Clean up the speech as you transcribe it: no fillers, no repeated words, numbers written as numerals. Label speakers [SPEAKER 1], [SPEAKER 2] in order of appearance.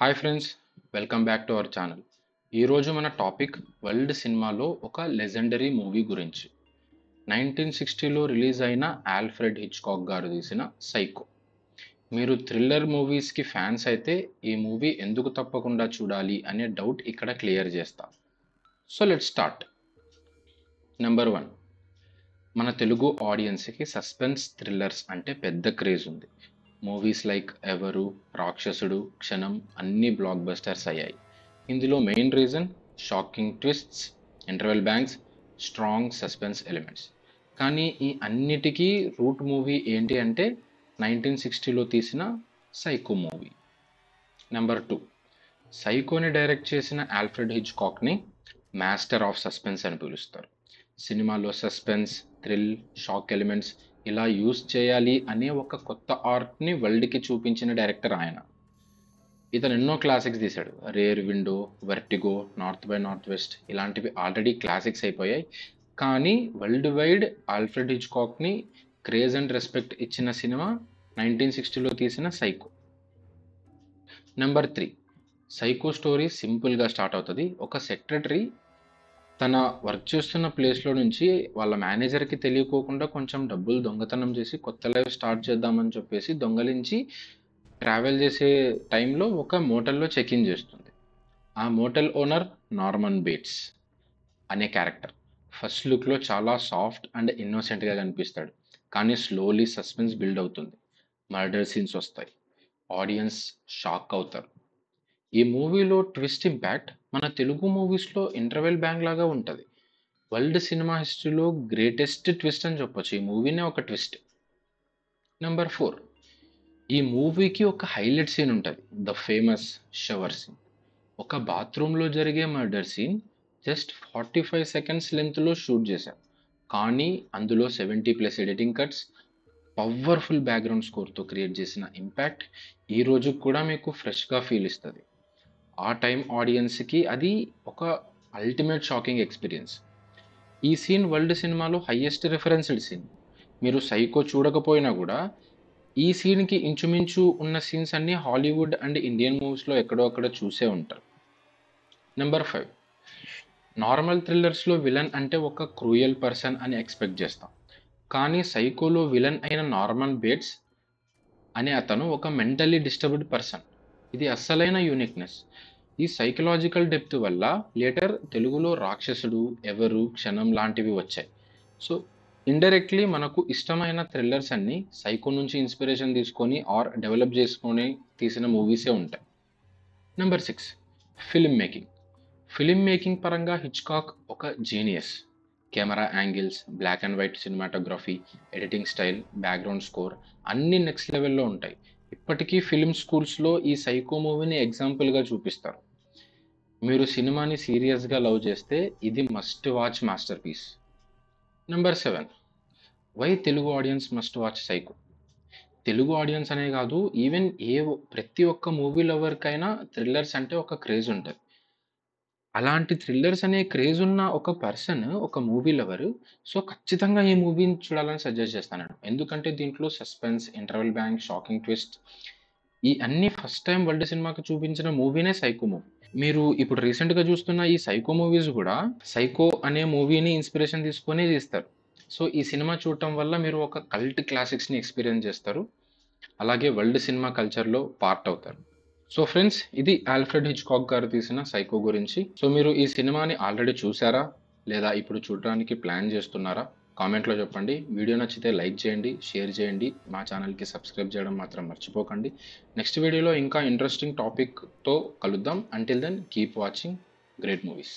[SPEAKER 1] Hi friends, welcome back to our channel. ఈరోజు మన topic world సినిమాలో ఒక లెజెండరీ మూవీ గురించి. 1960లో రిలీజ్ అయిన ఆల్ఫ్రెడ్ హిచ్కాక్ గారు తీసిన సైకో. మీరు థ్రిల్లర్ మూవీస్కి ఫ్యాన్స్ అయితే ఈ మూవీ ఎందుకు తప్పకుండా చూడాలి అనే డౌట్ ఇక్కడ క్లియర్ చేస్తా. So let's start. నెంబర్ 1, మన తెలుగు ఆడియన్స్కి సస్పెన్స్ థ్రిల్లర్స్ అంటే పెద్ద క్రేజ్ ఉంది. మూవీస్ లైక్ ఎవరు, రాక్షసుడు, క్షణం అన్ని బ్లాక్ బస్టర్స్ అయ్యాయి. ఇందులో main reason shocking twists, interval banks, strong suspense elements. కానీ ఈ అన్నిటికీ రూట్ మూవీ ఏంటి అంటే 1960లో తీసిన సైకో మూవీ. నెంబర్ 2, సైకోని డైరెక్ట్ చేసిన ఆల్ఫ్రెడ్ హిచ్కాక్ని మాస్టర్ ఆఫ్ సస్పెన్స్ అని పిలుస్తారు. సినిమాలో సస్పెన్స్, థ్రిల్, షాక్ ఎలిమెంట్స్ ఇలా యూజ్ చేయాలి అనే ఒక కొత్త ఆర్ట్ని వరల్డ్కి చూపించిన డైరెక్టర్ ఆయన. ఇతను ఎన్నో క్లాసిక్స్ తీశాడు. Rear Window, Vertigo, North by Northwest ఇలాంటివి ఆల్రెడీ క్లాసిక్స్ అయిపోయాయి. కానీ వరల్డ్ వైడ్ ఆల్ఫ్రెడ్ హిచ్కాక్ని క్రేజ్ అండ్ రెస్పెక్ట్ ఇచ్చిన సినిమా 1960లో తీసిన సైకో. నెంబర్ 3, సైకో స్టోరీ సింపుల్గా స్టార్ట్ అవుతుంది. ఒక సెక్రటరీ తన వర్క్ చేస్తున్న ప్లేస్లో నుంచి వాళ్ళ మేనేజర్కి తెలియకోకుండా కొంచెం డబ్బులు దొంగతనం చేసి కొత్త లైఫ్ స్టార్ట్ చేద్దామని చెప్పేసి దొంగలించి ట్రావెల్ చేసే టైంలో ఒక మోటల్లో చెక్ ఇన్ చేస్తుంది. ఆ మోటల్ ఓనర్ నార్మన్ బేట్స్ అనే క్యారెక్టర్ ఫస్ట్ లుక్లో చాలా సాఫ్ట్ అండ్ ఇన్నోసెంట్గా కనిపిస్తాడు. కానీ స్లోలీ సస్పెన్స్ బిల్డ్ అవుతుంది. మర్డర్ సీన్స్ వస్తాయి. ఆడియన్స్ షాక్ అవుతారు. ఈ మూవీలో ట్విస్ట్ ఇంపాక్ట్ మన తెలుగు మూవీస్లో ఇంటర్వెల్ బ్యాంగ్ లాగా ఉంటుంది. వరల్డ్ సినిమా హిస్టరీలో గ్రేటెస్ట్ ట్విస్ట్ అని చెప్పొచ్చు. ఈ మూవీనే ఒక ట్విస్ట్. నెంబర్ 4, ఈ మూవీకి ఒక హైలైట్ సీన్ ఉంటుంది, ద ఫేమస్ షవర్ సీన్. ఒక బాత్రూంలో జరిగే మర్డర్ సీన్ జస్ట్ 45 సెకండ్స్ లెంత్లో షూట్ చేశారు. కానీ అందులో 70+ ఎడిటింగ్ కట్స్, పవర్ఫుల్ బ్యాక్గ్రౌండ్ స్కోర్తో క్రియేట్ చేసిన ఇంపాక్ట్ ఈ రోజు కూడా మీకు ఫ్రెష్గా ఫీల్ ఇస్తుంది. ఆ టైం ఆడియన్స్కి అది ఒక అల్టిమేట్ షాకింగ్ ఎక్స్పీరియన్స్. ఈ సీన్ వరల్డ్ సినిమాలో హైయెస్ట్ రెఫరెన్స్డ్ సీన్. మీరు సైకో చూడకపోయినా కూడా ఈ సీన్కి ఇంచుమించు ఉన్న సీన్స్ అన్నీ హాలీవుడ్ అండ్ ఇండియన్ మూవీస్లో ఎక్కడో అక్కడ చూసే ఉంటారు. నెంబర్ 5, నార్మల్ థ్రిల్లర్స్లో విలన్ అంటే ఒక క్రూయల్ పర్సన్ అని ఎక్స్పెక్ట్ చేస్తాం. కానీ సైకోలో విలన్ అయిన నార్మన్ బేట్స్ అనే అతను ఒక మెంటల్లీ డిస్టర్బ్డ్ పర్సన్. ఇది అస్సలైన యూనిక్నెస్. ఈ సైకలాజికల్ డెప్త్ వల్ల లేటర్ తెలుగులో రాక్షసుడు, ఎవరు, క్షణం లాంటివి వచ్చాయి. సో ఇండైరెక్ట్లీ మనకు ఇష్టమైన థ్రిల్లర్స్ అన్నీ సైకో నుంచి ఇన్స్పిరేషన్ తీసుకొని ఆర్ డెవలప్ చేసుకొని తీసిన మూవీసే ఉంటాయి. Number 6, film making. Film making పరంగా హిచ్కాక్ ఒక genius. Camera angles, black and white cinematography, editing style, background score అన్నీ నెక్స్ట్ లెవెల్లో ఉంటాయి. ఇప్పటికీ ఫిల్మ్ స్కూల్స్లో ఈ సైకో మూవీని ఎగ్జాంపుల్గా చూపిస్తారు. మీరు సినిమాని సీరియస్గా లవ్ చేస్తే ఇది must watch masterpiece. Number 7, why Telugu audience must watch Psycho. Telugu audience అనే కాదు, ఈవెన్ ప్రతి ఒక్క మూవీ లవర్కైనా థ్రిల్లర్స్ అంటే ఒక క్రేజ్ ఉంటుంది. అలాంటి థ్రిల్లర్స్ అనే క్రేజ్ ఉన్న ఒక పర్సన్, ఒక మూవీ లవర్, సో ఖచ్చితంగా ఈ మూవీని చూడాలని సజెస్ట్ చేస్తాను. ఎందుకంటే దీంట్లో suspense, interval bank, shocking twist ఈ అన్ని ఫస్ట్ టైం వరల్డ్ సినిమాకి చూపించిన మూవీనే సైకో మూవీ. మీరు ఇప్పుడు రీసెంట్గా చూస్తున్న ఈ సైకో మూవీస్ కూడా సైకో అనే మూవీని ఇన్స్పిరేషన్ తీసుకొని తీస్తారు. సో ఈ సినిమా చూడటం వల్ల మీరు ఒక కల్ట్ క్లాసిక్స్ని ఎక్స్పీరియన్స్ చేస్తారు, అలాగే వరల్డ్ సినిమా కల్చర్లో పార్ట్ అవుతారు. సో ఫ్రెండ్స్, ఇది ఆల్ఫ్రెడ్ హిచ్కాక్ గారు తీసిన సైకో గురించి. సో మీరు ఈ సినిమాని ఆల్రెడీ చూసారా లేదా ఇప్పుడు చూడడానికి ప్లాన్ చేస్తున్నారా? కామెంట్లో చెప్పండి. వీడియో నచ్చితే లైక్ చేయండి, షేర్ చేయండి, మా ఛానల్కి సబ్స్క్రైబ్ చేయడం మాత్రం మర్చిపోకండి. నెక్స్ట్ వీడియోలో ఇంకా ఇంట్రెస్టింగ్ టాపిక్తో కలుద్దాం. Until then keep watching great movies.